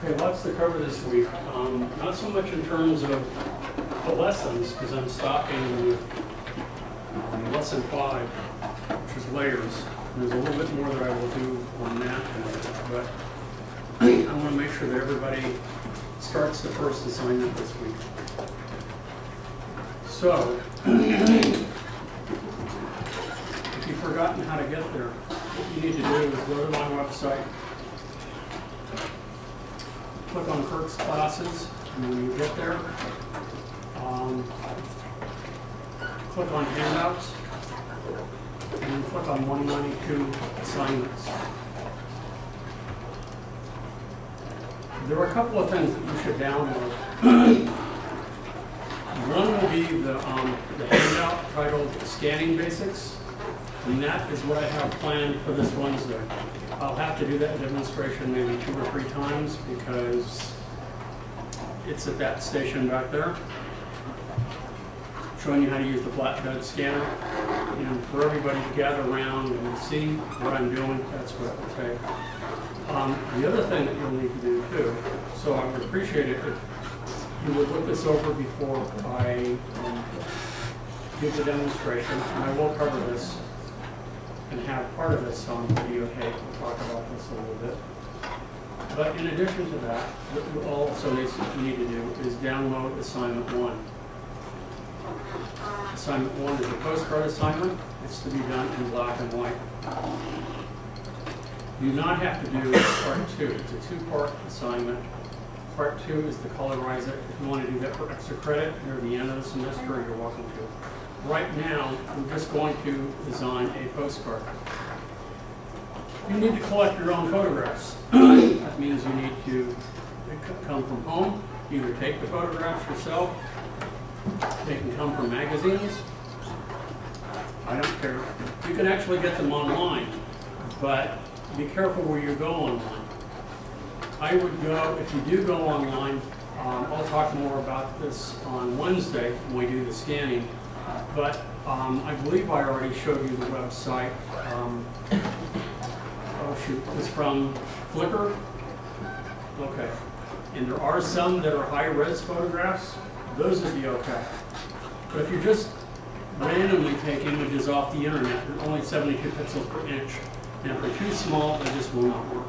Okay, lots to cover this week. Not so much in terms of the lessons, because I'm stopping with lesson 5, which is layers. There's a little bit more that I will do on that, but I want to make sure that everybody starts the first assignment this week. So, if you've forgotten how to get there, what you need to do is go to my website, click on Kirk's classes, and when you get there, click on handouts, and then click on 192 assignments. There are a couple of things that you should download. One will be the handout titled Scanning Basics, and that is what I have planned for this Wednesday. I'll have to do that demonstration maybe 2 or 3 times because it's at that station back there, showing you how to use the flatbed scanner. And for everybody to gather around and see what I'm doing, that's what it will take. The other thing that you'll need to do too, so I would appreciate it if you would look this over before I give the demonstration, and I will cover this and have part of this on videotape. We'll talk about this a little bit. But in addition to that, what you also need to do is download assignment 1. Assignment 1 is a postcard assignment. It's to be done in black and white. You do not have to do part 2. It's a 2-part assignment. Part 2 is to colorize it. If you want to do that for extra credit near the end of the semester, you're welcome to. Right now, I'm just going to design a postcard. You need to collect your own photographs. That means you need to come from home, either take the photographs yourself. They can come from magazines. I don't care. You can actually get them online, but be careful where you go online. I would go, if you do go online, I'll talk more about this on Wednesday when we do the scanning, but I believe I already showed you the website. Oh shoot, it's from Flickr. Okay. And there are some that are high-res photographs. Those would be okay. But if you're just randomly take images off the internet, they're only 72 pixels per inch. And if they're too small, they just will not work.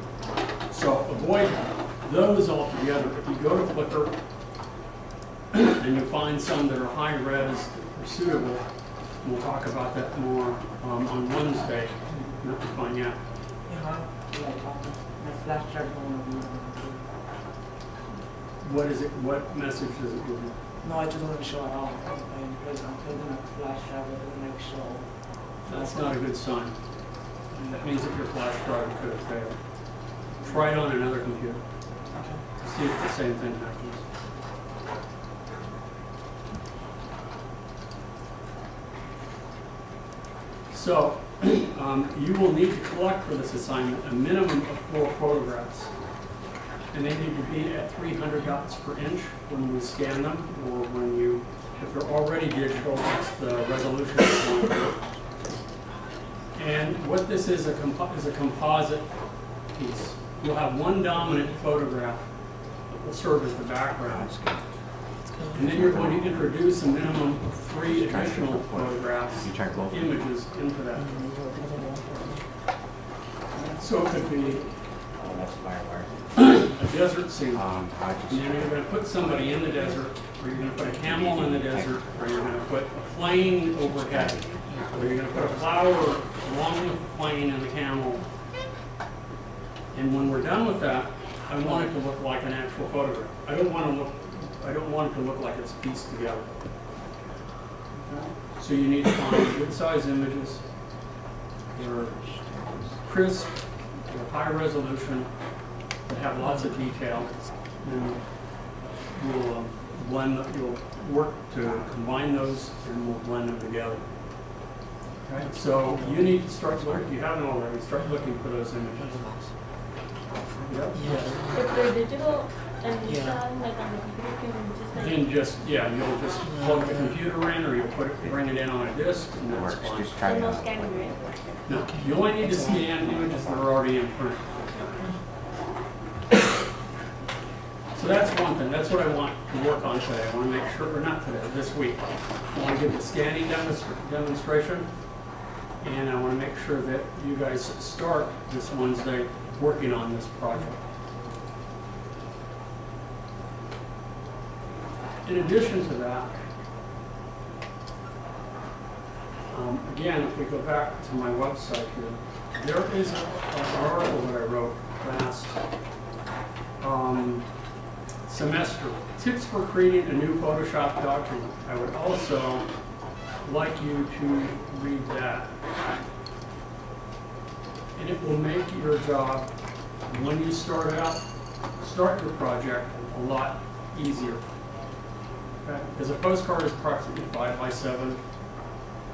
So avoid those altogether. If you go to Flickr and you find some that are high-res, that are suitable, and we'll talk about that more on Wednesday. Not to find out. What is it? What message does it give you? No, it doesn't show at all. Because I'm putting a flash drive, it doesn't show. That's not a good sign. That means that your flash drive could have failed. Try it on another computer. Okay. See if the same thing happens. So, you will need to collect for this assignment a minimum of 4 photographs. And they need to be at 300 dots per inch when we scan them, or when you, if they're already digital, that's the resolution that's going to work. And what this is a composite piece. You'll have one dominant photograph that will serve as the background. And then you're going to introduce a minimum of 3 additional photographs, images into that. So it could be a desert scene. And then you're going to put somebody in the desert, or you're going to put a camel in the desert, or you're going to put a plane overhead, or you're going to put a flower along with the plane and the camel. And when we're done with that, I want it to look like an actual photograph. I don't want it to look like it's pieced together. Okay? So you need to find good-sized images. They're crisp, they're high resolution, that have lots of detail, and you'll work to combine those, and we'll blend them together. Okay? So you need to start looking, if you haven't already, start looking for those images. Yep. Yeah. If they're digital and you sound like on the computer, then you'll just plug the computer in, or you'll bring it in on a disk, and that's fine. Just try no scanning, right? No, you only need to scan images that are already in print. So that's one thing. That's what I want to work on today. I want to make sure, or not today, this week. I want to give the scanning demonstration, and I want to make sure that you guys start this Wednesday working on this project. In addition to that, again, if we go back to my website here, there is an article that I wrote last semester, tips for creating a new Photoshop document. I would also like you to read that. And it will make your job, when you start your project, a lot easier. Okay? Because a postcard is approximately 5 by 7.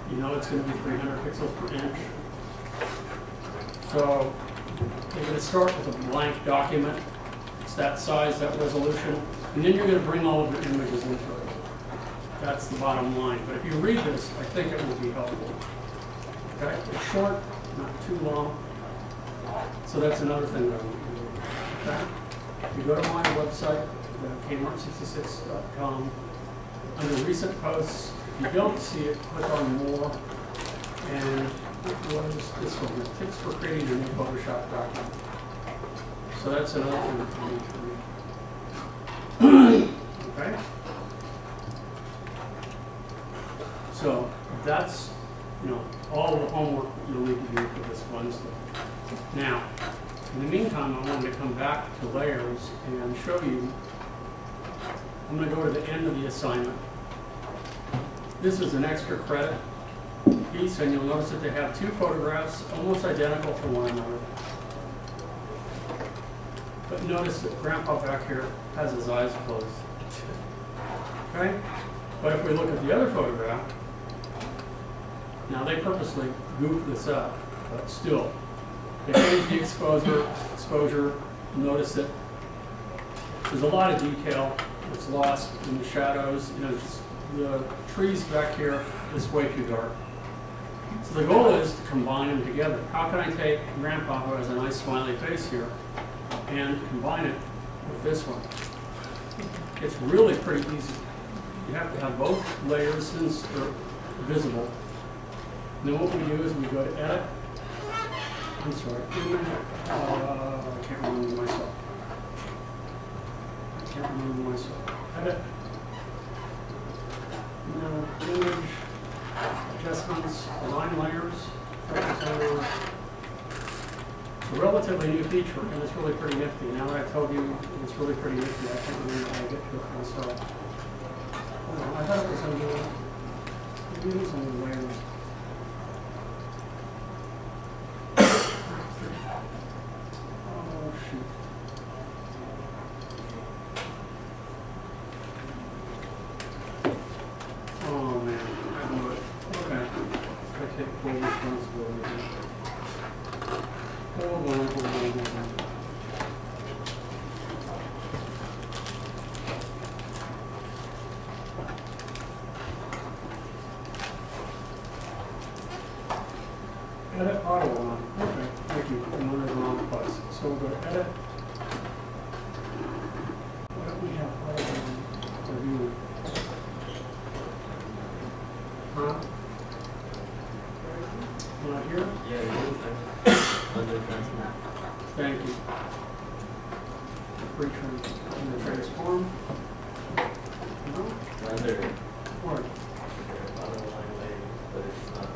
You know it's going to be 300 pixels per inch. So you're going to start with a blank document. It's that size, that resolution, and then you're going to bring all of your images into it. That's the bottom line. But if you read this, I think it will be helpful. Okay? It's short, not too long. So that's another thing that I want you to do. Okay? If you go to my website, kmart66.com, under recent posts, if you don't see it, click on more. And what is this one? The tips for creating a new Photoshop document. So that's another thing that you need to read. Okay? So that's, all the homework that you'll need to do for this Wednesday. Now, in the meantime, I wanted to come back to layers and show you. I'm going to go to the end of the assignment. This is an extra credit piece, and you'll notice that they have two photographs almost identical to one another. But notice that Grandpa back here has his eyes closed. Okay? But if we look at the other photograph, now they purposely goofed this up, but still, they changed the exposure. Notice that there's a lot of detail that's lost in the shadows. The trees back here is way too dark. So the goal is to combine them together. How can I take Grandpa, who has a nice smiley face here, and combine it with this one? It's really pretty easy. You have to have both layers visible. And then what we do is we go to Edit. I'm sorry, I can't remember myself. Edit. Image, adjustments, align layers. It's a relatively new feature, and it's really pretty nifty. Now that I told you it's really pretty nifty, I can't remember how to get to it myself. Hold on, I thought it was under, maybe it was under layers. Oh, shoot. Oh, man, I blew it. Okay. I take full responsibility here. Hold on. Edit auto on. Okay, thank you. I'm under the wrong place. So we'll go to edit. What do we have auto on? Review. Huh? Not here? Yeah, under transform. Thank you. Transform. No? Under Or auto line layer, but it's not.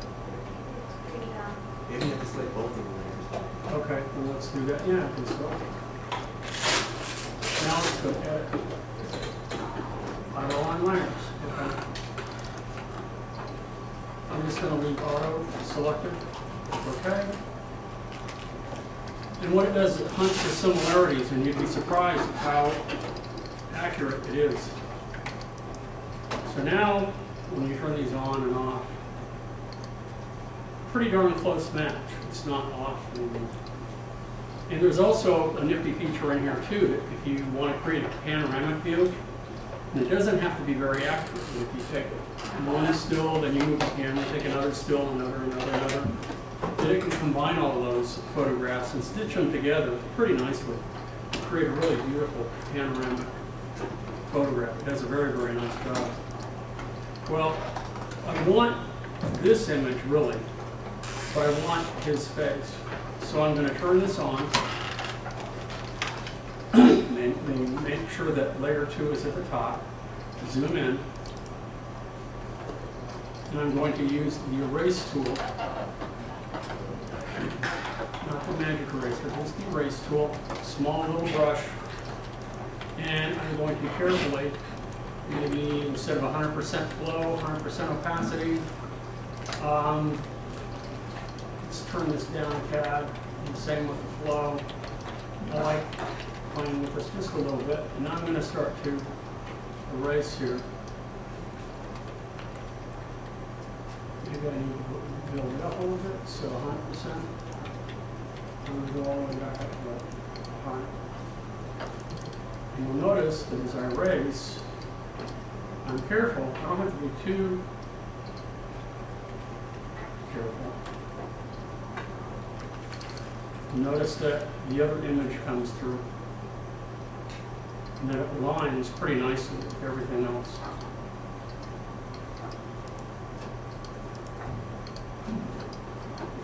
Maybe you have to select both of the layers. okay, then let's do that. Yeah, I think so. Now let's go to edit. Auto on layers. Okay. I'm just going to leave auto selected. Okay. And what it does is it hunts for similarities, and you'd be surprised at how accurate it is. So now, when you turn these on and off, pretty darn close match. It's not off anymore. And there's also a nifty feature in here too, that if you want to create a panoramic view, and it doesn't have to be very accurate. If you take one still, then you move the camera, take another still, another, then it can combine all of those photographs and stitch them together pretty nicely to create a really beautiful panoramic photograph. It does a very, very nice job. Well, I want this image really, but I want his face. So I'm going to turn this on and make sure that layer 2 is at the top. Zoom in. And I'm going to use the erase tool. Not the magic eraser, just the erase tool. Small little brush. And I'm going to carefully, maybe instead of 100% flow, 100% opacity, let's turn this down a tad. And same with the flow. I like playing with this just a little bit. And now I'm going to start to erase here. Maybe I need to build it up a little bit, so 100%. I'm going to go all the way back up to 100. And you'll notice that as I erase, I'm careful. I don't have to be too careful. Notice that the other image comes through. And that it aligns pretty nicely with everything else.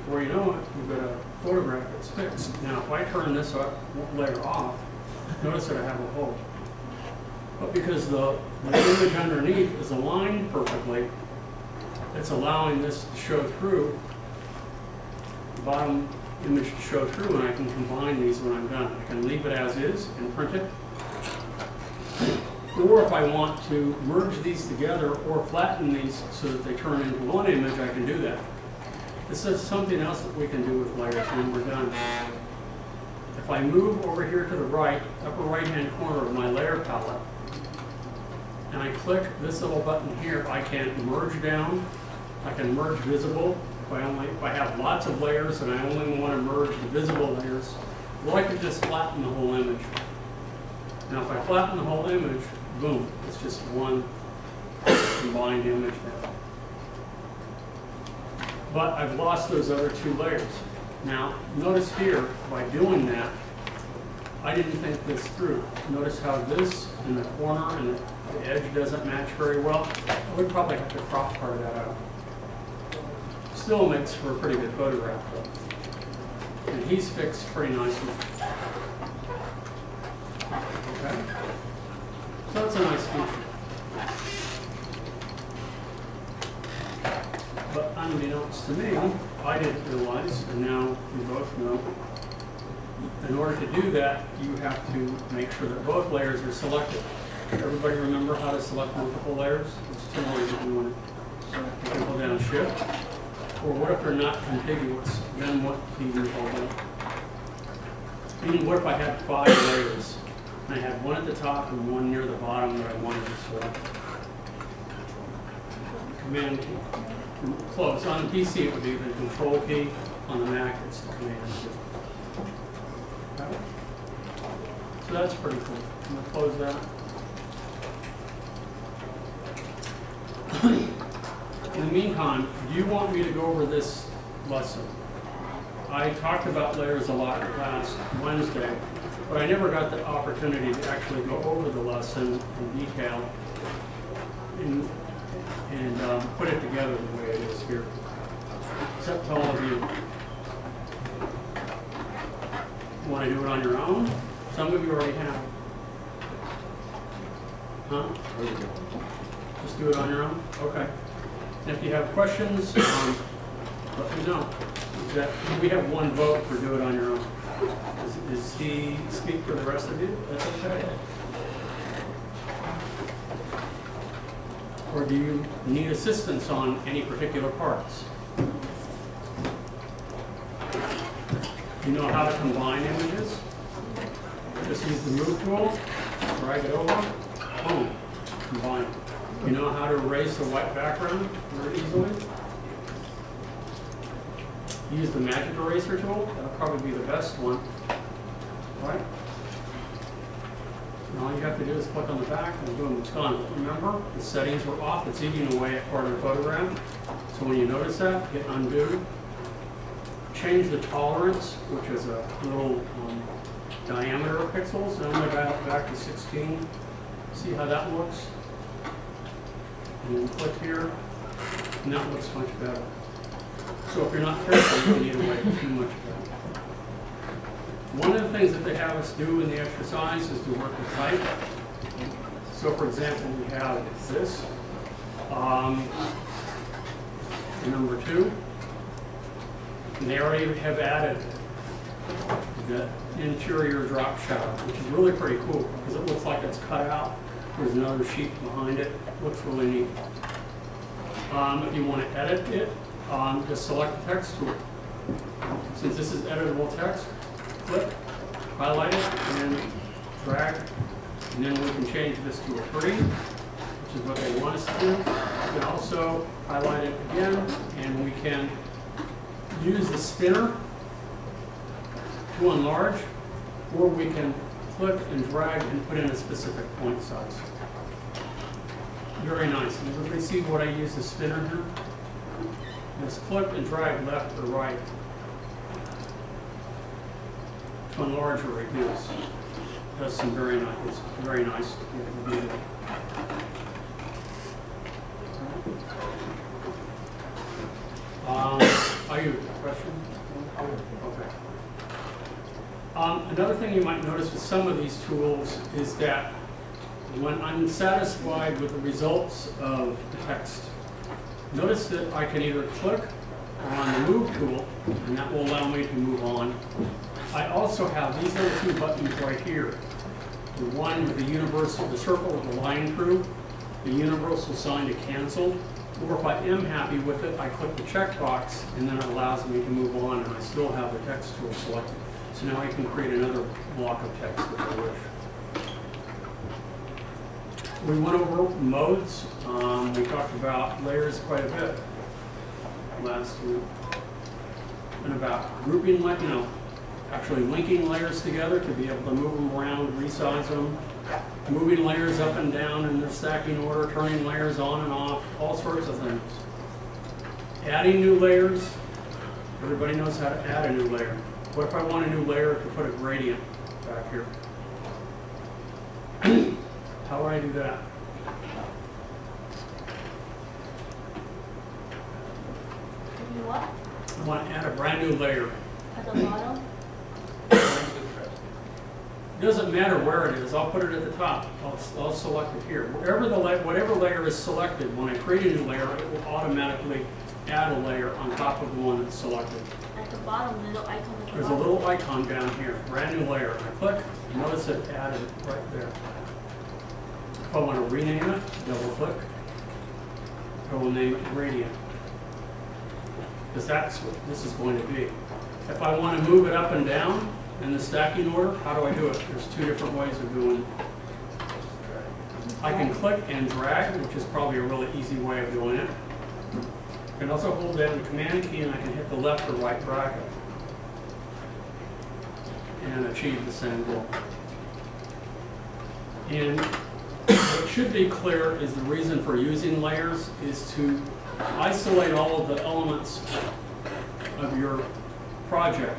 Before you know it, you've got a photograph that's fixed. Now, if I turn this layer off, notice that I have a hole. But because the image underneath is aligned perfectly, it's allowing this to show through, the bottom image to show through, and I can combine these when I'm done. I can leave it as is and print it. Or if I want to merge these together or flatten these so that they turn into one image, I can do that. This is something else that we can do with layers when we're done. If I move over here to the right, upper right-hand corner of my layer palette, and I click this little button here, I can merge down, I can merge visible. If I have lots of layers and I only want to merge the visible layers, or I could just flatten the whole image. Now if I flatten the whole image, boom, it's just one combined image now. But I've lost those other two layers. Now, notice here, by doing that, I didn't think this through. Notice how this in the corner and the edge doesn't match very well. I would probably have to crop part of that out. Still makes for a pretty good photograph though. And he's fixed pretty nicely. Okay? So that's a nice feature. But unbeknownst to me, I didn't realize, and now we both know, in order to do that, you have to make sure that both layers are selected. Everybody remember how to select multiple layers? There's two ways that you want to. You can hold down Shift. Or what if they're not contiguous? Then what key do you hold down? Meaning, what if I had 5 layers? And I had one at the top and one near the bottom that I wanted to select. Command key. Close. On the PC, it would be the Control key. On the Mac, it's the Command key. Okay. So that's pretty cool. I'm going to close that. In the meantime, do you want me to go over this lesson? I talked about layers a lot last Wednesday, but I never got the opportunity to actually go over the lesson in detail and put it together the way it is here. Except to all of you. Want to do it on your own? Some of you already have. Huh? Just do it on your own? Okay. And if you have questions, let me know. We have one vote for do it on your own. Does he speak for the rest of you? That's okay. Or do you need assistance on any particular parts? You know how to combine images? Just use the move tool, drag it over, boom, combine. You know how to erase a white background very easily? Use the magic eraser tool, that'll probably be the best one, right? And all you have to do is click on the back and boom, it's gone. Remember, the settings were off, it's eating away at part of the photograph. So when you notice that, hit undo. Change the tolerance, which is a little diameter of pixels, and I'm going to dial it back to 16. See how that looks? And then click here, and that looks much better. So if you're not careful, you need to wait too much better. One of the things that they have us do in the exercise is to work with type. So for example, we have this, number 2. And they already have added the interior drop shadow, which is really pretty cool because it looks like it's cut out. There's another sheet behind it. Looks really neat. If you want to edit it, just select the text tool. Since this is editable text, click, highlight it, and drag. And then we can change this to a 3, which is what they want us to do. We can also highlight it again, and we can use the spinner to enlarge, or we can click and drag and put in a specific point size. Very nice. And everybody see what I use the spinner here? Just click and drag left or right to enlarge or reduce. Does some very nice. Are you a question? Okay. Another thing you might notice with some of these tools is that when I'm satisfied with the results of the text, notice that I can either click on the Move tool, and that will allow me to move on. I also have these other 2 buttons right here. The one with the universal, the circle with the line through, the universal sign to cancel. Or if I am happy with it, I click the checkbox, and then it allows me to move on, and I still have the text tool selected. So now I can create another block of text if I wish. We went over modes. We talked about layers quite a bit last week, and about grouping, actually linking layers together to be able to move them around, resize them, moving layers up and down in their stacking order, turning layers on and off, all sorts of things. Adding new layers. Everybody knows how to add a new layer. What if I want a new layer to put a gradient back here? How do I do that? What? I want to add a brand new layer. At the bottom? It doesn't matter where it is. I'll put it at the top. I'll select it here. Whatever layer is selected, when I create a new layer, it will automatically add a layer on top of the one that's selected. At the bottom, little icon at the There's a bottom. little icon down here, brand new layer. I click, notice it added right there. If I want to rename it, double click. I will name it gradient, because that's what this is going to be. If I want to move it up and down in the stacking order, how do I do it? There's 2 different ways of doing it. I can click and drag, which is probably a really easy way of doing it. I can also hold down the command key and I can hit the left or right bracket and achieve the same goal. And what should be clear is the reason for using layers is to isolate all of the elements of your project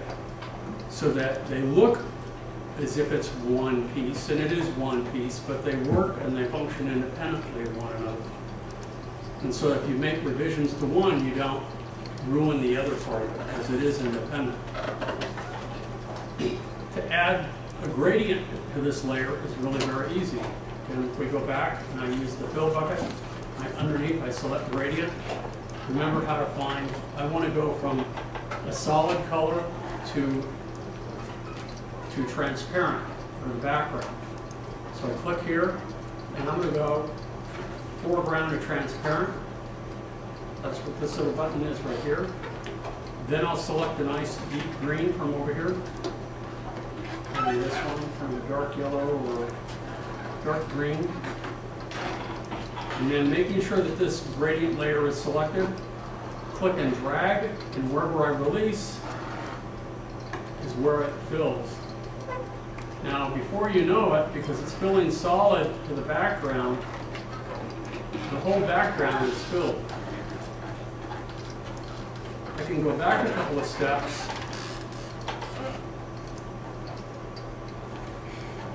so that they look as if it's one piece, and it is one piece, but they work and they function independently of one another. And so if you make revisions to one, you don't ruin the other part of it, because it is independent. To add a gradient to this layer is really very easy. And if we go back and I use the fill bucket, underneath I select gradient. Remember how to find, I want to go from a solid color to transparent for the background. So I click here, and I'm going to go foreground to transparent. That's what this little button is right here. Then I'll select a nice deep green from over here. Maybe this one from a dark yellow or dark green. And then making sure that this gradient layer is selected, click and drag, and wherever I release is where it fills. Now, before you know it, because it's filling solid to the background, the whole background is filled. I can go back a couple of steps.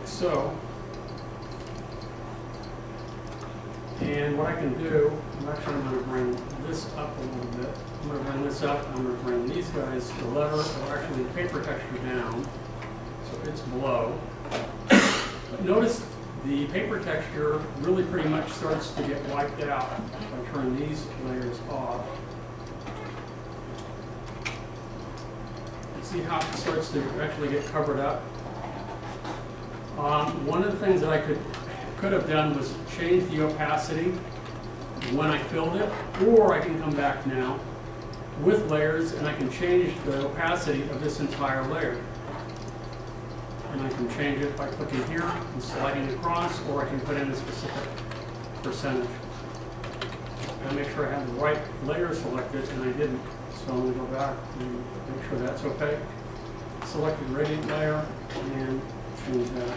So, And what I can do, I'm going to bring this up a little bit. I'm going to bring this up. I'm going to bring these guys, the lever, or actually the paper texture down, so it's below. But notice the paper texture really pretty much starts to get wiped out if I turn these layers off. See how it starts to actually get covered up? One of the things that I could have done was change the opacity when I filled it, or I can come back now with layers and I can change the opacity of this entire layer. And I can change it by clicking here and sliding across, or I can put in a specific percentage. And make sure I have the right layer selected, and I didn't. So I'm going to go back and make sure that's okay. Select the gradient layer and change that.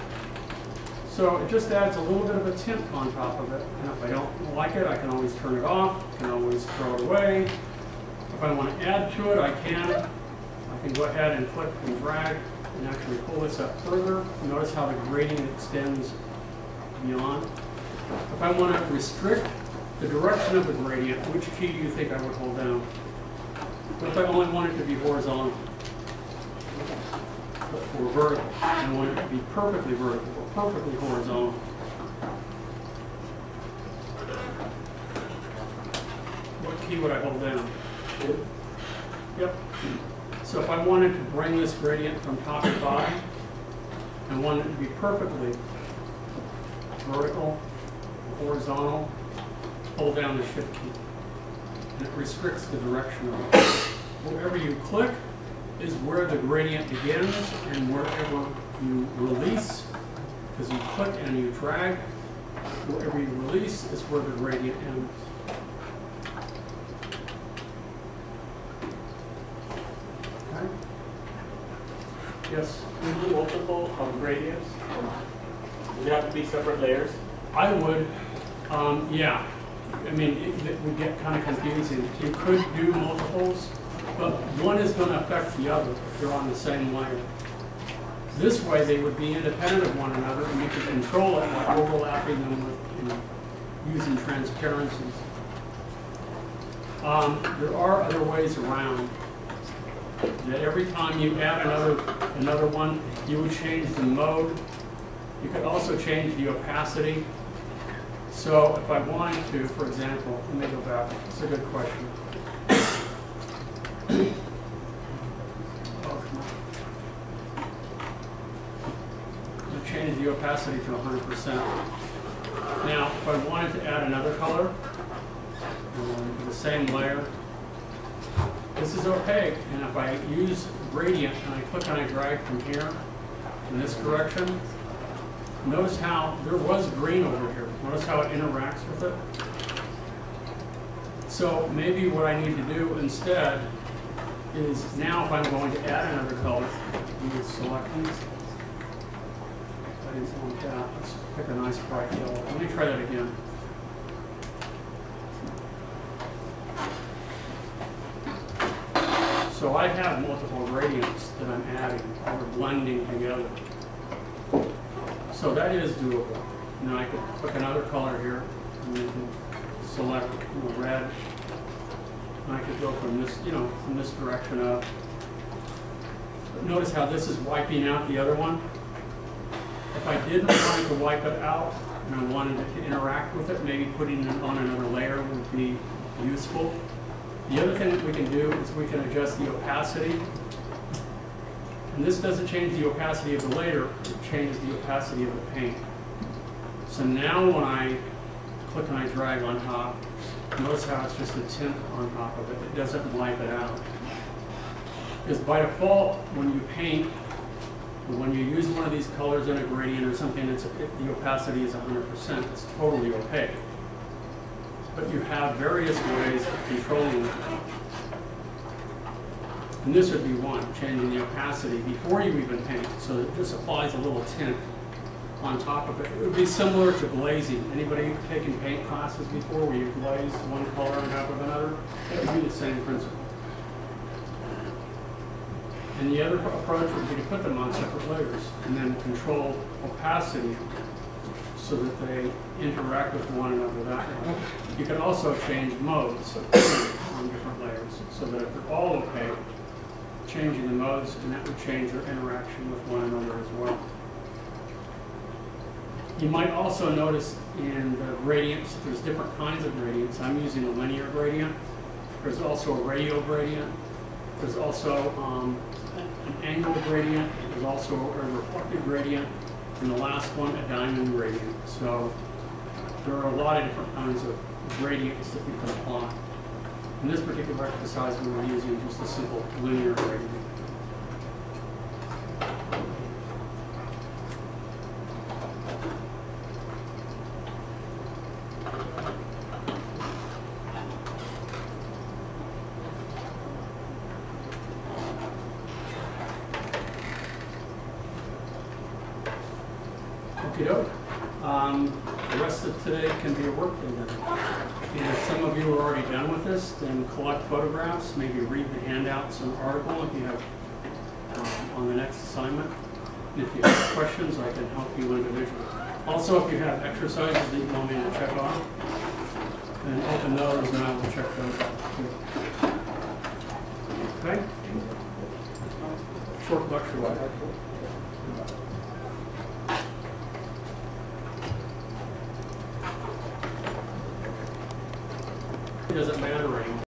So it just adds a little bit of a tint on top of it. And if I don't like it, I can always turn it off. I can always throw it away. If I want to add to it, I can. I can go ahead and click and drag and actually pull this up further. Notice how the gradient extends beyond. If I want to restrict the direction of the gradient, which key do you think I would hold down? What if I only want it to be horizontal or vertical? I want it to be perfectly vertical or perfectly horizontal. What key would I hold down? Yep. So if I wanted to bring this gradient from top to bottom and wanted it to be perfectly vertical or horizontal, hold down the shift key. And it restricts the direction of it. Wherever you click is where the gradient begins, and wherever you release, because you click and you drag, wherever you release is where the gradient ends. Okay? Yes? You do multiple gradients? Does it have to be separate layers? I would, yeah. I mean, it would get kind of confusing. You could do multiples, but one is going to affect the other if they're on the same layer. This way, they would be independent of one another, and you could control it by overlapping them with, using transparencies. There are other ways around. That every time you add another one, you would change the mode. You could also change the opacity. So if I wanted to, for example, let me go back. It's a good question. I'm going to change the opacity to 100%. Now, if I wanted to add another color, to the same layer, this is opaque. And if I use gradient and I click and I drag from here in this direction, notice how there was green over here. Notice how it interacts with it. So maybe what I need to do instead is now if I'm going to add another color, you would select these. I didn't want that. Let's pick a nice bright yellow. Let me try that again. So I have multiple gradients that I'm adding or blending together. So that is doable. Now I could pick another color here, and you can select red. And I could go from this, from this direction up. But notice how this is wiping out the other one. If I didn't want to wipe it out and I wanted it to interact with it, maybe putting it on another layer would be useful. The other thing that we can do is we can adjust the opacity. And this doesn't change the opacity of the layer, it changes the opacity of the paint. So now when I click and I drag on top, notice how it's just a tint on top of it. It doesn't wipe it out. Because by default, when you paint, when you use one of these colors in a gradient or something, the opacity is 100%. It's totally opaque. But you have various ways of controlling it. And this would be one, changing the opacity before you even paint, so that it just applies a little tint on top of it. It would be similar to glazing. Anybody taken paint classes before where you glaze one color on top of another? It would be the same principle. And the other approach would be to put them on separate layers and then control opacity so that they interact with one another that way. You can also change modes of paint on different layers, so that if they're all opaque, changing the modes, and that would change their interaction with one another as well. You might also notice in the gradients, there's different kinds of gradients. I'm using a linear gradient. There's also a radial gradient. There's also an angle gradient. There's also a reflective gradient. And the last one, a diamond gradient. So there are a lot of different kinds of gradients that you can apply. In this particular exercise, we were using just a simple linear gradient. The rest of today can be a work day then. And if some of you are already done with this, then collect photographs, maybe read the handouts and article if you have on the next assignment. And if you have questions, I can help you individually. Also, if you have exercises that you want me to check off, then open those and I will check those off too. Okay? Short lecture. It doesn't matter anymore.